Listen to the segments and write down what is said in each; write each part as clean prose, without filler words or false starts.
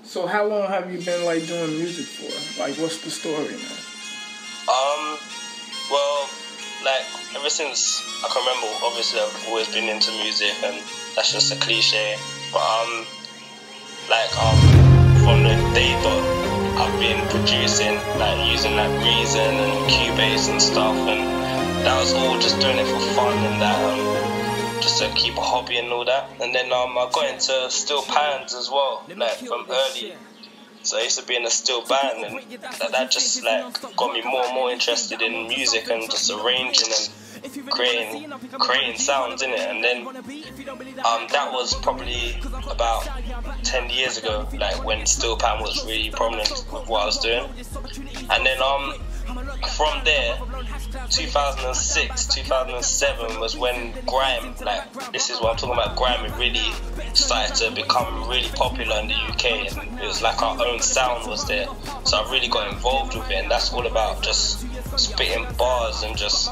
So how long have you been like doing music for? Like, what's the story, man? Well, like ever since I can remember, obviously I've always been into music, and that's just a cliche. But from the day dot, I've been producing, like using like Reason and Cubase and stuff, and that was all just doing it for fun and that just to keep a hobby and all that. And then I got into steel pans as well, like from early. So I used to be in a steel band, and that just like got me more and more interested in music and just arranging and creating sounds in it. And then that was probably about 10 years ago, like when steel pan was really prominent with what I was doing. And then from there, 2006, 2007 was when grime, like this is what I'm talking about, grime, it really started to become really popular in the UK, and it was like our own sound was there. So I really got involved with it, and that's all about just spitting bars and just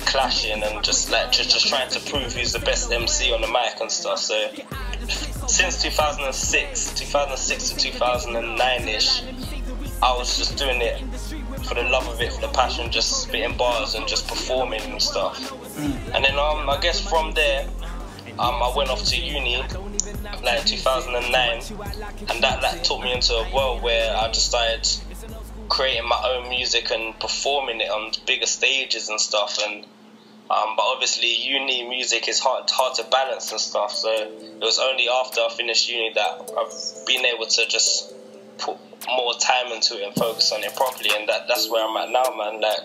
clashing and just trying to prove who's the best MC on the mic and stuff. So since 2006 to 2009ish, I was just doing it for the love of it, for the passion, just spitting bars and just performing and stuff. And then I guess from there, I went off to uni, like 2009, and that took me into a world where I just started creating my own music and performing it on bigger stages and stuff. And but obviously uni music is hard to balance and stuff. So it was only after I finished uni that I've been able to just put more time into it and focus on it properly, and that's where I'm at now, man. Like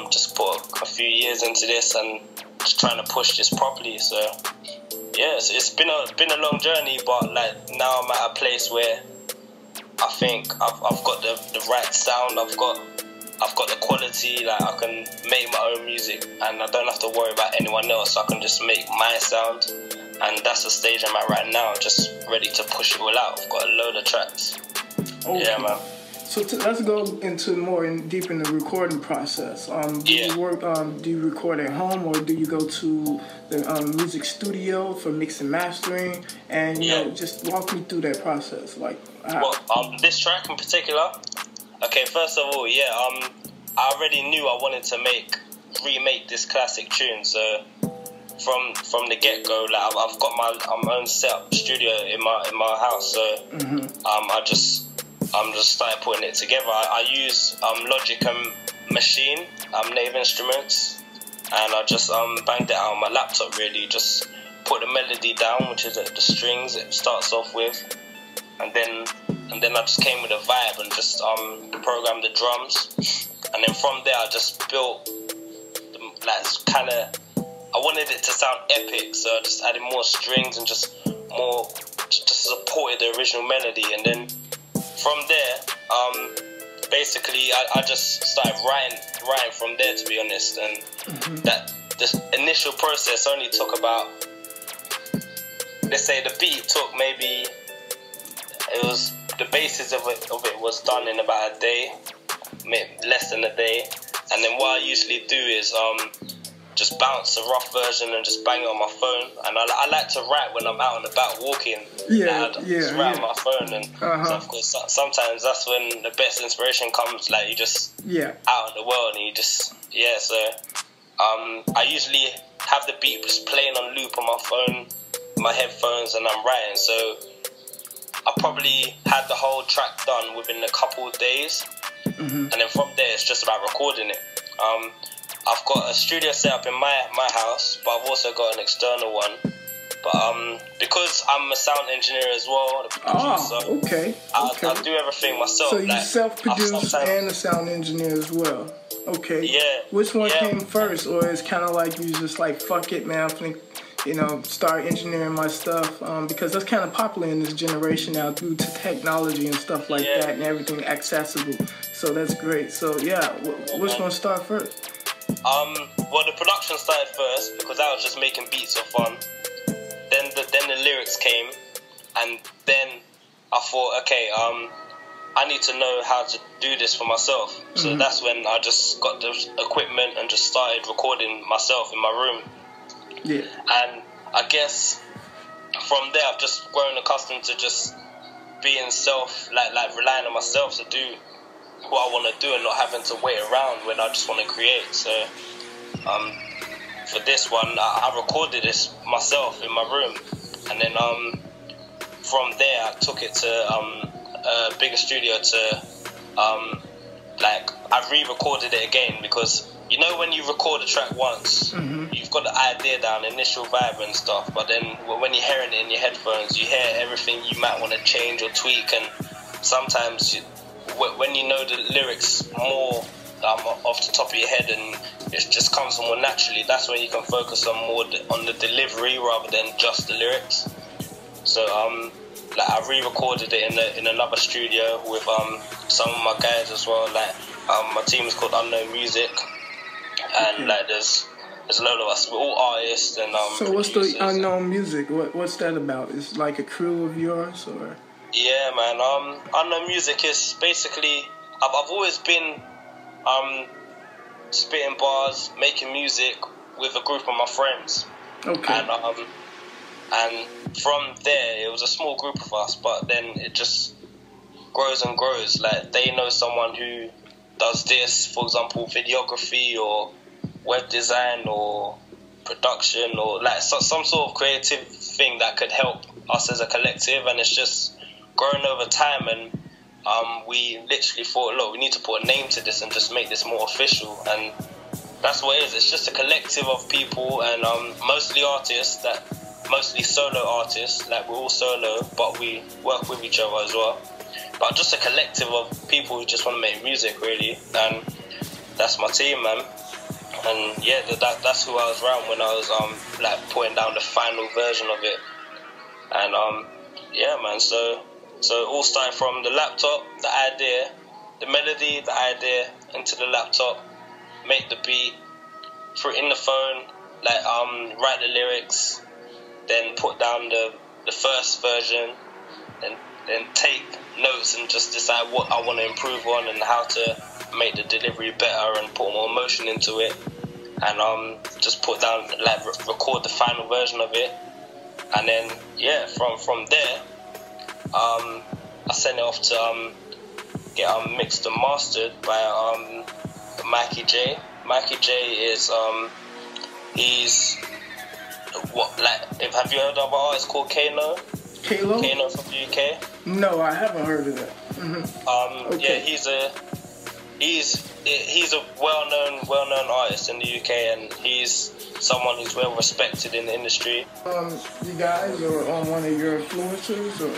just put a few years into this and just trying to push this properly. So yeah, so it's been a long journey, but like now I'm at a place where I think I've got the right sound, I've got the quality, like I can make my own music and I don't have to worry about anyone else. I can just make my sound, and that's the stage I'm at right now, just ready to push it all out. I've got a load of tracks. Okay. Yeah, man. So let's go into deep in the recording process. Do you record at home, or do you go to the music studio for mix and mastering? And you know, just walk me through that process. Like, this track in particular. Okay, first of all, I already knew I wanted to remake this classic tune. So from the get go, like I've got my own setup studio in my house. So I'm just started putting it together. I use Logic and Machine, Native Instruments, and I just banged it out on my laptop. Really, just put the melody down, which is the strings it starts off with, and then I just came with a vibe and just programmed the drums, and then from there I just built I wanted it to sound epic, so I just added more strings and just supported the original melody. And then from there, basically I just started writing from there, to be honest. And that this initial process only took about, let's say the beat took maybe, the basis of it was done in about a day, maybe less than a day. And then what I usually do is just bounce a rough version and just bang it on my phone. And I like to write when I'm out and about walking. Just write on my phone. And so of course, sometimes that's when the best inspiration comes. Like you just out in the world and you just, so I usually have the beat just playing on loop on my phone, my headphones, and I'm writing. So I probably had the whole track done within a couple of days. And then from there, it's just about recording it. I've got a studio set up in my house, but I've also got an external one. But because I'm a sound engineer as well, a producer, I do everything myself. So you self-produce and a sound engineer as well. Okay. Yeah. Which one came first, or it's kind of like you just like, fuck it, man, start engineering my stuff, because that's kind of popular in this generation now due to technology and stuff like that, and everything accessible. So that's great. So which one start first? Well, the production started first because I was just making beats for fun. Then the lyrics came, and then I thought, okay, I need to know how to do this for myself. So that's when I just got the equipment and just started recording myself in my room. Yeah. And I guess from there I've just grown accustomed to just being like relying on myself to do what I want to do and not having to wait around when I just want to create. So for this one, I recorded this myself in my room, and then from there I took it to a bigger studio to like I re-recorded it again, because you know when you record a track once, you've got the idea down, initial vibe and stuff, but then when you're hearing it in your headphones, you hear everything you might want to change or tweak, and sometimes when you know the lyrics more off the top of your head and it just comes more naturally, that's when you can focus on more on the delivery rather than just the lyrics. So like I re-recorded it in another studio with some of my guys as well. Like my team is called Unknown Music, and like there's a load of us. We're all artists and So what's the Unknown Music? What's that about? Is like a crew of yours, or? Yeah, man. Unknown Music is basically I've always been spitting bars, making music with a group of my friends. Okay. And from there, it was a small group of us, but then it just grows and grows. Like, they know someone who does this, for example, videography or web design or production or like some sort of creative thing that could help us as a collective, and it's just growing over time. And we literally thought, look, we need to put a name to this and just make this more official, and that's what it is. It's just a collective of people, and mostly solo artists. Like, we're all solo, but we work with each other as well. But just a collective of people who just want to make music, really, and that's my team, man. And yeah, that's who I was around when I was like putting down the final version of it. And yeah, man. So it all started from the laptop, the idea, the melody, the idea, into the laptop, make the beat, throw it in the phone, like write the lyrics, then put down the first version, and then take notes and just decide what I want to improve on and how to make the delivery better and put more emotion into it, and just put down, like, record the final version of it. And then yeah, from there I sent it off to get mixed and mastered by Mikey J. Mikey J is he's have you heard of an artist called Kano? Kano from the UK? No, I haven't heard of that. Yeah, he's a well-known artist in the UK, and he's someone who's well respected in the industry. You guys are on one of your influencers, or?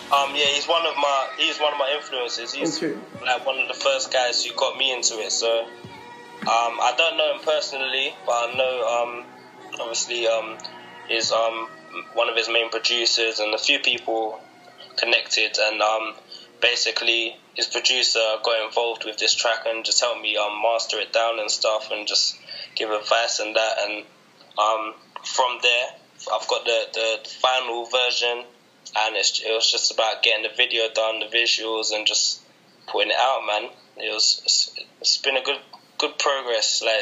Yeah, he's one of my influences. He's like one of the first guys who got me into it. So I don't know him personally, but I know obviously is one of his main producers and a few people connected, and basically his producer got involved with this track and just helped me master it down and stuff, and just give advice and that. And from there I've got the final version, and it was just about getting the video done, the visuals, and just putting it out, man. It's been a good progress. Like,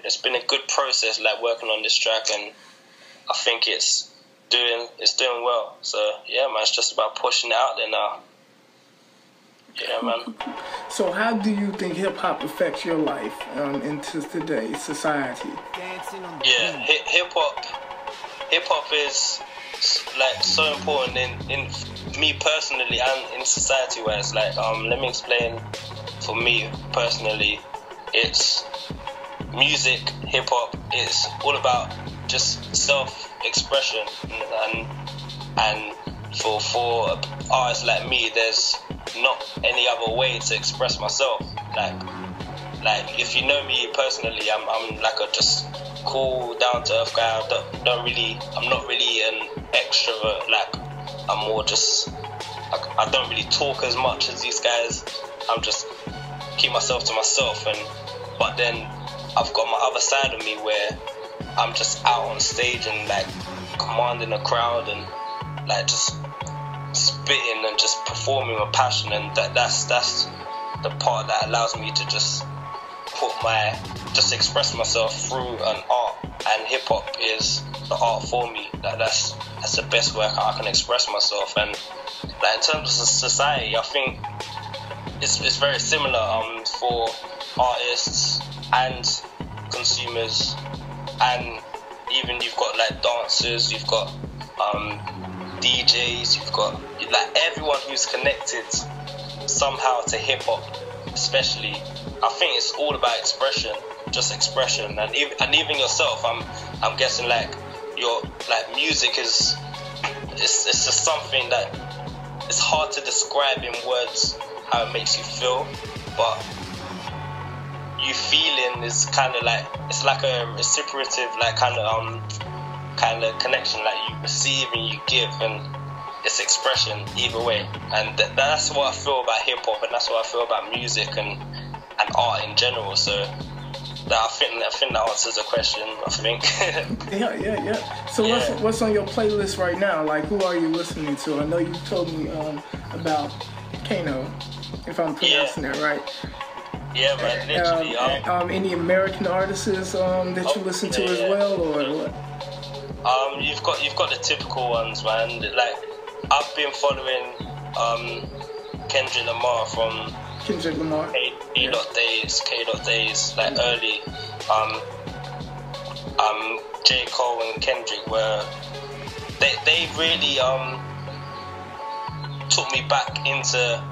it's been a good process, like, working on this track, and I think it's doing well. So yeah, man, it's just about pushing it out there now. Yeah, man. So how do you think hip hop affects your life into today's society? Yeah, hip hop is like so important in me personally and in society wise. Like, let me explain. For me personally, it's music. Hip hop is all about just self-expression, and for artists like me, there's not any other way to express myself. Like if you know me personally, I'm like a just cool, down to earth guy. I'm not really an extrovert. Like, I'm more just, I don't really talk as much as these guys. I'm just keep myself to myself, but then I've got my other side of me where I'm just out on stage and like commanding a crowd and like just spitting and just performing with passion, and that's the part that allows me to just express myself through an art, and hip hop is the art for me. That's that's the best way I can express myself. And like in terms of society, I think it's very similar for artists and consumers, and even you've got like dancers, you've got DJs, you've got like everyone who's connected somehow to hip hop, especially. I think it's all about expression, just expression, and even yourself. I'm guessing like your like music is it's just something that it's hard to describe in words how it makes you feel, but you feeling is kind of like it's like a reciprocative like kind of connection, like you receive and you give, and it's expression either way. And that's what I feel about hip hop, and that's what I feel about music and art in general. So I think that answers the question, I think. Yeah. So what's on your playlist right now? Like, who are you listening to? I know you told me about Kano, if I'm pronouncing it right. Yeah, man, literally. Any American artists that you listen to as well, or what? You've got the typical ones, man. Like, I've been following Kendrick Lamar from K.Days, like early. J. Cole and Kendrick were they really took me back into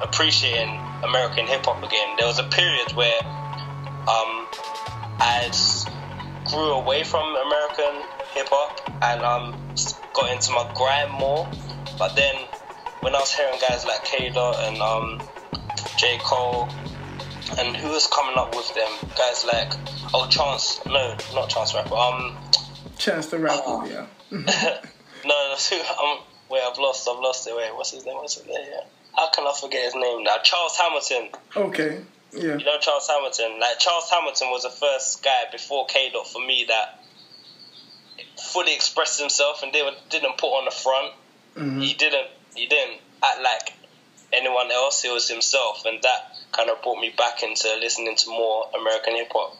appreciating American hip hop again. There was a period where I grew away from American hip hop and got into my grime more. But then when I was hearing guys like K.Dot and J. Cole, and who was coming up with them, guys like Chance the Rapper. Chance the Rapper, yeah. No, wait, I've lost it. Wait, what's his name? Yeah. How can I forget his name now? Charles Hamilton. Okay, yeah. You know Charles Hamilton? Like, Charles Hamilton was the first guy before K.Dot for me that fully expressed himself and didn't put on the front. Mm-hmm. He didn't act like anyone else. He was himself, and that kind of brought me back into listening to more American hip hop.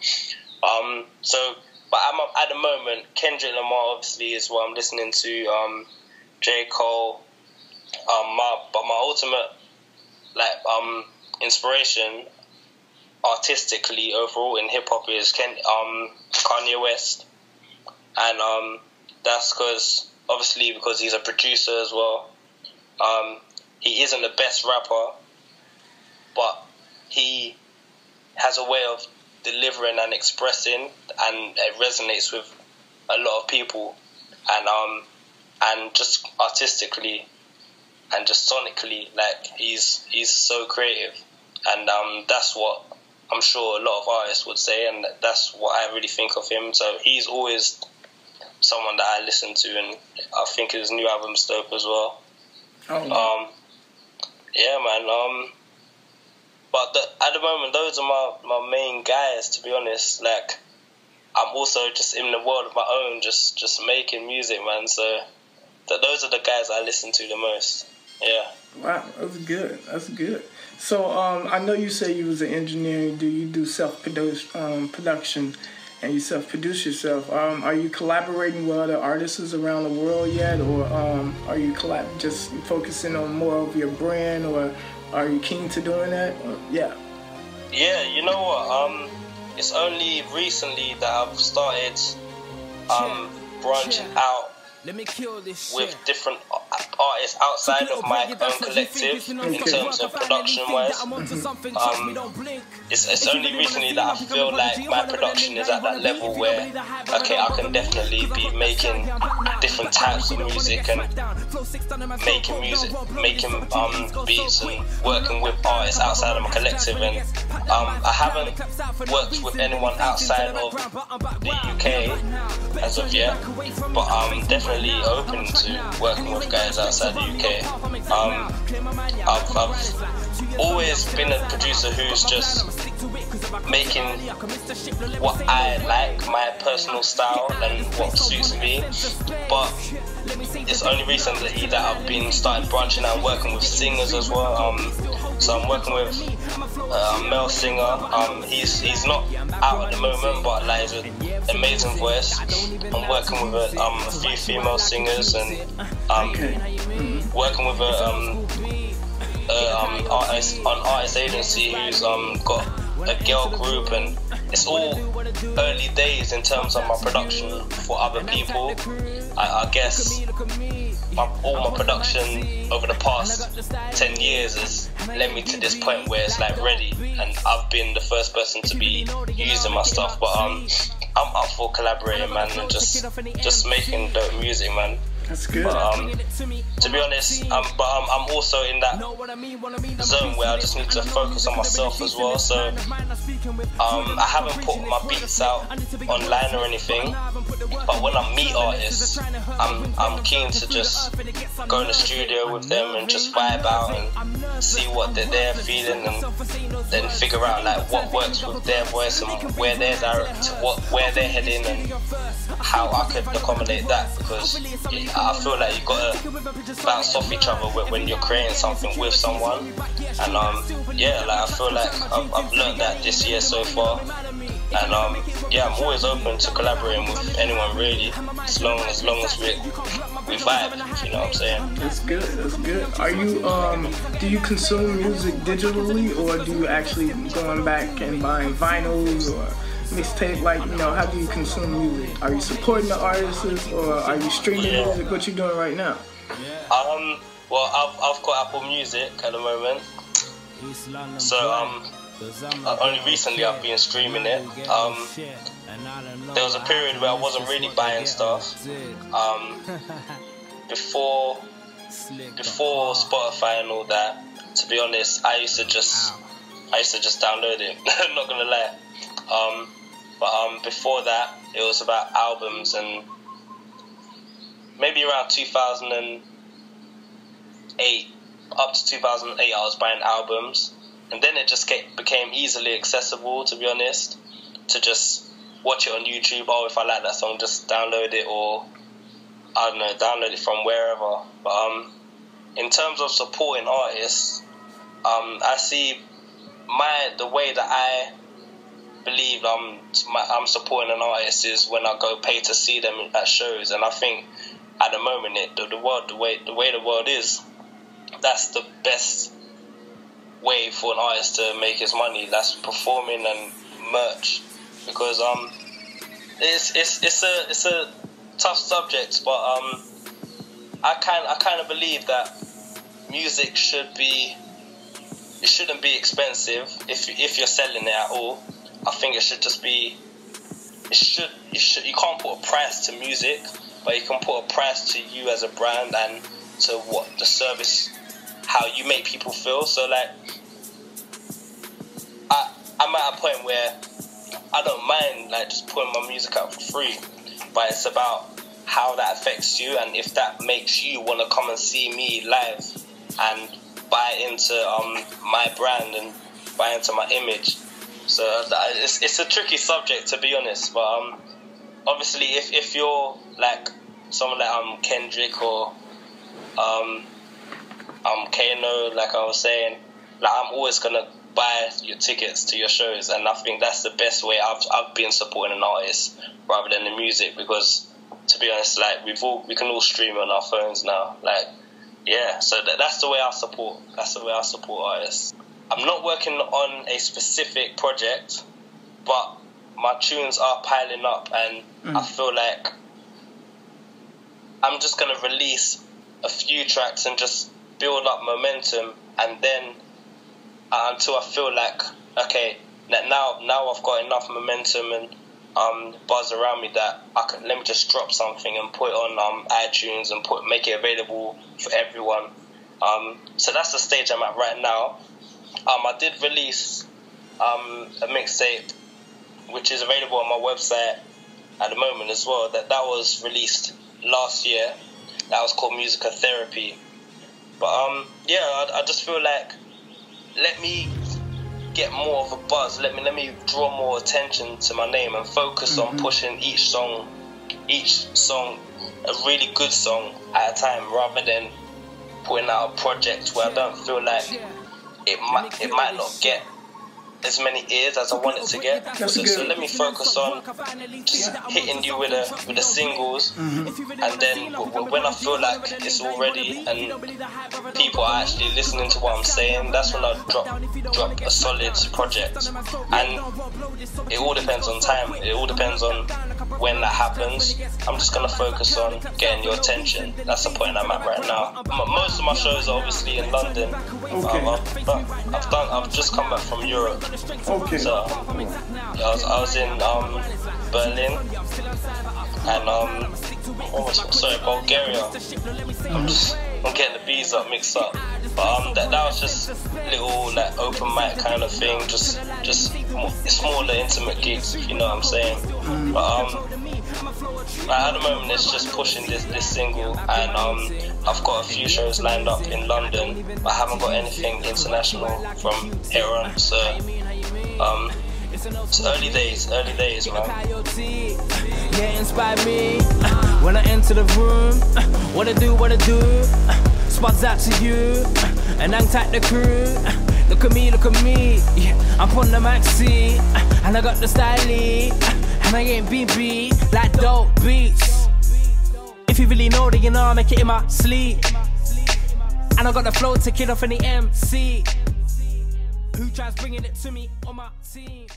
But I'm at the moment, Kendrick Lamar obviously is what I'm listening to. J. Cole. But my ultimate inspiration artistically overall in hip hop is Kanye West, and that's because he's a producer as well. He isn't the best rapper, but he has a way of delivering and expressing, and it resonates with a lot of people, and just artistically and just sonically, like he's so creative, and that's what I'm sure a lot of artists would say, and that's what I really think of him. So he's always someone that I listen to, and I think his new album's dope as well. Yeah, man. But at the moment, those are my main guys, to be honest. Like, I'm also just in the world of my own, just making music, man. So those are the guys I listen to the most. Yeah. Wow, that's good. So I know you say you was an engineer. Do you do self-production and you self-produce yourself? Are you collaborating with other artists around the world yet, or are you just focusing on more of your brand, or are you keen to doing that? Yeah, you know what? It's only recently that I've started branching out with different artists outside of my own collective in terms of production-wise. It's only recently that I feel like my production is at that level where, okay, I can definitely be making different types of music and making beats and working with artists outside of my collective. And I haven't worked with anyone outside of the UK as of yet, but I'm definitely open to working with guys outside the UK. I've always been a producer who's just making what I like, my personal style, and what suits me. But it's only recently that I've been started branching out and working with singers as well. So I'm working with a male singer. He's not out at the moment, but like he's a amazing voice. I'm working with a few female singers and working with an artist agency who's got a girl group, and it's all early days in terms of my production for other people. I guess all my production over the past 10 years has led me to this point where it's like ready, and I've been the first person to be using my stuff. But I'm up for collaborating, man, and just making dope music, man. That's good. But, to be honest, I'm also in that zone where I just need to focus on myself as well. So I haven't put my beats out online or anything, but when I meet artists, I'm keen to just go in the studio with them and just vibe out and see what they're feeling, and then figure out like what works with their voice and where they're where they're heading, and how I could accommodate that, because I feel like you've got to bounce off each other when you're creating something with someone. And like I feel like I've learned that this year so far. And I'm always open to collaborating with anyone really, as long as we vibe, you know what I'm saying? That's good. Are you do you consume music digitally, or do you actually going back and buying vinyls or mixtape? Like, you know, how do you consume music? Are you supporting the artists, or are you streaming music? What you doing right now? Well, I've got Apple Music at the moment, so only recently I've been streaming it. There was a period where I wasn't really buying stuff. Before Spotify and all that, to be honest, I used to just download it. I'm not gonna lie. But before that, it was about albums, and maybe around 2008, up to 2008, I was buying albums. And then it just became easily accessible, to be honest, to just watch it on YouTube. Oh, if I like that song, just download it, or I don't know, download it from wherever. But in terms of supporting artists, I see the way that I believe I'm supporting an artist is when I go pay to see them at shows. And I think at the moment, the way the world is, that's the best way for an artist to make his money. That's performing and merch, because it's a tough subject, but I kind of believe that music shouldn't be expensive if you're selling it at all. I think it should just be you can't put a price to music, but you can put a price to you as a brand and to what the service, how you make people feel. So like, I'm at a point where I don't mind like just putting my music out for free, but it's about how that affects you, and if that makes you want to come and see me live and buy into my brand and buy into my image. So it's a tricky subject, to be honest, but obviously if you're like someone like Kendrick or Kano, like I was saying, like I'm always gonna buy your tickets to your shows, and I think that's the best way I've been supporting an artist rather than the music, because to be honest, like we can all stream on our phones now, like so that's the way I support artists. I'm not working on a specific project, but my tunes are piling up, and I feel like I'm just gonna release a few tracks and just build up momentum, and then until I feel like, okay, now I've got enough momentum and buzz around me that let me just drop something and put it on iTunes and make it available for everyone. So that's the stage I'm at right now. I did release a mixtape, which is available on my website at the moment as well. That was released last year. That was called Musica Therapy. But I just feel like, let me get more of a buzz. Let me draw more attention to my name and focus on pushing each song, a really good song at a time, rather than putting out a project where I don't feel like it might not get as many ears as I want it to get. So let me focus on just hitting you with the singles, and then when I feel like it's all ready and people are actually listening to what I'm saying, that's when I'll drop a solid project. And it all depends on time. It all depends on when that happens. I'm just gonna focus on getting your attention. That's the point I'm at right now. Most of my shows are obviously in London. But I've just come back from Europe. So I was in Berlin and Bulgaria. I'm getting the B's up mixed up. But that was just little like open mic kind of thing, just smaller intimate gigs, if you know what I'm saying. But at the moment it's just pushing this single, and I've got a few shows lined up in London, but I haven't got anything international from here on. So it's early days, man. Yeah, inspire me when I enter the room. What I do. Spots out to you, and hang tight the crew. Look at me, yeah, I'm on the maxi, and I got the style, and I ain't BB like dope beats. If you really know, then you know I make it in my sleep, and I got the flow to kill off any MC who tries bringing it to me on my team.